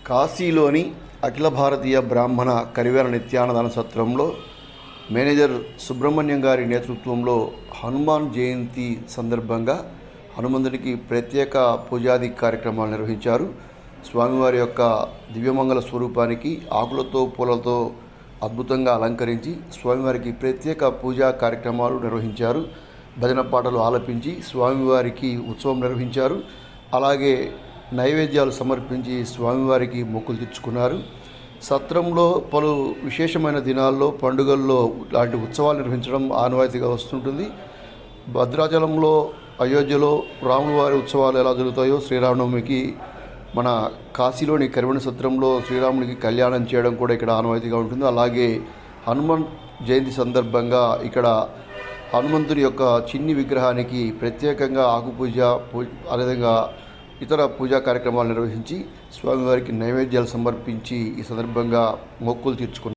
కాశీలోని అఖిల భారతీయ బ్రాహ్మణ కరివేర నిత్యాన్నదాన సత్రంలో మేనేజర్ సుబ్రహ్మణ్యం గారి నేతృత్వంలో హనుమాన్ జయంతి సందర్భంగా హనుమంతుడికి ప్రత్యేక పూజాది కార్యక్రమాలు నిర్వహించారు. స్వామివారి యొక్క దివ్యమంగళ స్వరూపానికి ఆకులతో పూలతో అద్భుతంగా అలంకరించి స్వామివారికి ప్రత్యేక పూజా కార్యక్రమాలు నిర్వహించారు. భజన పాటలు ఆలపించి స్వామివారికి ఉత్సవం నిర్వహించారు. అలాగే నైవేద్యాలు సమర్పించి స్వామివారికి మొక్కులు తీర్చుకున్నారు. సత్రంలో పలు విశేషమైన దినాల్లో పండుగల్లో లాంటి ఉత్సవాలు నిర్వహించడం ఆనవాయితీగా వస్తుంటుంది. భద్రాచలంలో అయోధ్యలో రాముల వారి ఉత్సవాలు ఎలా జరుగుతాయో శ్రీరామనవమికి మన కాశీలోని కరివేర సత్రంలో శ్రీరామునికి కళ్యాణం చేయడం కూడా ఇక్కడ ఆనవాయితీగా ఉంటుంది. అలాగే హనుమాన్ జయంతి సందర్భంగా ఇక్కడ హనుమంతుని యొక్క చిన్ని విగ్రహానికి ప్రత్యేకంగా ఆకుపూజ అదేవిధంగా ఇతర పూజా కార్యక్రమాలు నిర్వహించి స్వామివారికి నైవేద్యాలు సమర్పించి ఈ సందర్భంగా మొక్కులు తీర్చుకున్నారు.